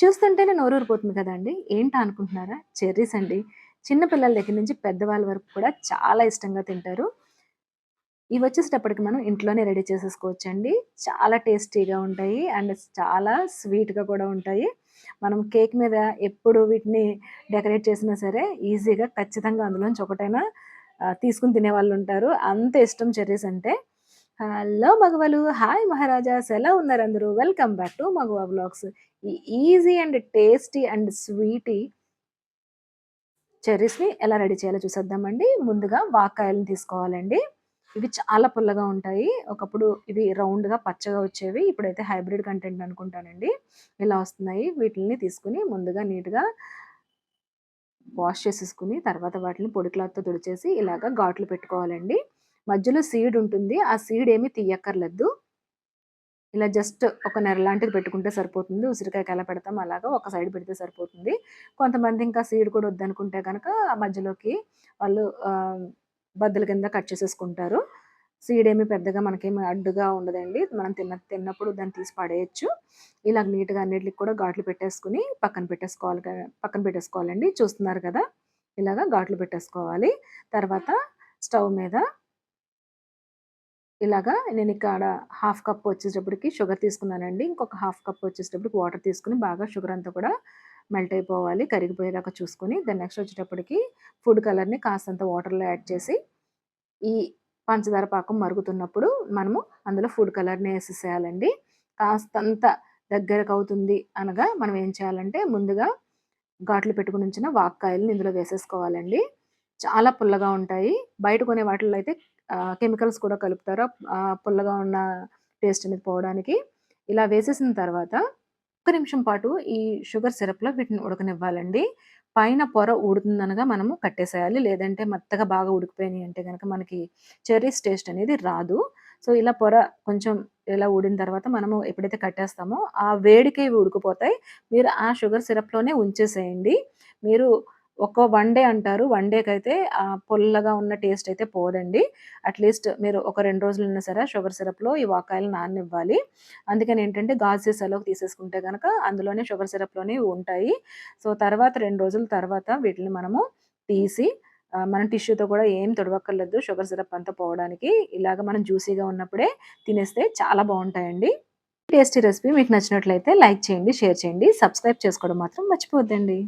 చూస్తుంటేనే నోరూరిపోతుంది కదండీ! ఏంటా అనుకుంటున్నారా? చెర్రీస్ అండి. చిన్న పిల్లల దగ్గర నుంచి పెద్దవాళ్ళ వరకు కూడా చాలా ఇష్టంగా తింటారు. ఇవొచ్చేసేటప్పటికి మనం ఇంట్లోనే రెడీ చేసేసుకోవచ్చండి. చాలా టేస్టీగా ఉంటాయి. అండ్ చాలా స్వీట్‌గా కూడా ఉంటాయి. మనం కేక్ మీద ఎప్పుడు వీటిని డెకరేట్ చేసినా సరే ఈజీగా ఖచ్చితంగా అందులోంచి ఒకటైనా తీసుకొని తినేవాళ్ళుంటారు. అంత ఇష్టం చెర్రీస్ అంటే. హలో మగవలు, హాయ్ మహారాజాస్ ఎలా ఉన్నారందరూ? Welcome back to Magava vlogs. ఈ easy and tasty and sweety చెర్రీస్‌ని ఎలా రెడీ చేయాలో చూసేద్దామండి. ముందుగా వాక్కాయలను తీసుకోవాలండి. ఇవి చాలా పుల్లగా ఉంటాయి. ఒకప్పుడు ఇవి రౌండ్‌గా పచ్చగా వచ్చేవి. ఇప్పుడైతే హైబ్రిడ్ కంటెంట్ అనుకుంటానండి. ఇలా వస్తున్నాయి. వీటిల్ని తీసుకొని ముందుగా నీట్‌గా వాష్ చేసేసుకొని తర్వాత వాటిని పొడి క్లాత్‌తో తుడిచేసి ఇలాగ ఘాట్లు పెట్టుకోవాలండి. మధ్యలో సీడ్ ఉంటుంది. ఆ సీడ్ ఏమి తీయక్కర్లేదు. ఇలా జస్ట్ ఒక నెర లాంటిది పెట్టుకుంటే సరిపోతుంది. ఉసిరికాయకి ఎలా పెడతామో అలాగా ఒక సైడ్ పెడితే సరిపోతుంది. కొంతమంది ఇంకా సీడ్ కూడా వద్దనుకుంటే గనక ఆ మధ్యలోకి వాళ్ళు బద్దల కింద కట్ చేసేసుకుంటారు. సీడ్ ఏమి పెద్దగా మనకేమి అడ్డుగా ఉండదండి. మనం తిన్నప్పుడు దాన్ని తీసి పడేయొచ్చు. ఇలాగ నీట్‌గా అన్నిట్లికి కూడా ఘాట్లు పెట్టేసుకొని పక్కన పెట్టేసుకోవాలండి. చూస్తున్నారు కదా! ఇలాగ ఘాట్లు పెట్టేసుకోవాలి. తర్వాత స్టవ్ మీద ఇలాగా నేనిక్కడ హాఫ్ కప్ వచ్చేటప్పటికి షుగర్ తీసుకున్నానండి. ఇంకొక హాఫ్ కప్ వచ్చేటప్పటికి వాటర్ తీసుకొని బాగా షుగర్ అంతా కూడా మెల్ట్ అయిపోవాలి. కరిగిపోయేదాకా చూసుకొని దాన్ని నెక్స్ట్ వచ్చేటప్పటికి ఫుడ్ కలర్‌ని కాస్తంత వాటర్‌లో యాడ్ చేసి, ఈ పంచదార పాకం మరుగుతున్నప్పుడు మనము అందులో ఫుడ్ కలర్‌ని ఏసేసేయాలండి. కాస్తంత దగ్గరకవుతుంది అనగా మనం ఏం చేయాలంటే ముందుగా ఘాట్లు పెట్టుకొనుంచిన వాక్కాయలని ఇందులో వేసేసుకోవాలండి. చాలా పుల్లగా ఉంటాయి. బయట కొనే వాటిల్లో అయితే కెమికల్స్ కూడా కలుపుతారు. పుల్లగా ఉన్న టేస్ట్ అనేది పోవడానికి. ఇలా వేసేసిన తర్వాత ఒక్క నిమిషం పాటు ఈ షుగర్ సిరప్‌లో వీటిని ఉడకనివ్వాలండి. పైన పొర ఊడుతుందనగా మనము కట్టేసేయాలి. లేదంటే మెత్తగా బాగా ఉడికిపోయినాయి అంటే గనక మనకి చెర్రీస్ టేస్ట్ అనేది రాదు. సో, ఇలా పొర కొంచెం ఇలా ఊడిన తర్వాత మనము ఎప్పుడైతే కట్టేస్తామో ఆ వేడికే ఇవి ఉడికిపోతాయి. మీరు ఆ షుగర్ సిరప్‌లోనే ఉంచేసేయండి. మీరు వన్ డే అంటారు. వన్ డేకైతే పుల్లగా ఉన్న టేస్ట్ అయితే పోదండి. అట్‌లీస్ట్ మీరు ఒక 2 రోజులైనా సరే షుగర్ సిరప్‌లో ఈ వాక్కాయలు నాననివ్వాలి. అందుకనేంటంటే గాజు సీసాలోకి తీసేసుకుంటే గనక అందులోనే షుగర్ సిరప్‌లోనే ఉంటాయి. సో, తర్వాత 2 రోజుల తర్వాత వీటిని మనము తీసి మనం టిష్యూతో కూడా ఏం తుడవక్కర్లేదు షుగర్ సిరప్ అంతా పోవడానికి. ఇలాగ మనం జ్యూసీగా ఉన్నప్పుడే తినేస్తే చాలా బావుంటాయండి. టేస్టీ రెసిపీ మీకు నచ్చినట్లయితే లైక్ చేయండి, షేర్ చేయండి. సబ్స్క్రైబ్ చేసుకోవడం మాత్రం మర్చిపోవద్దండి.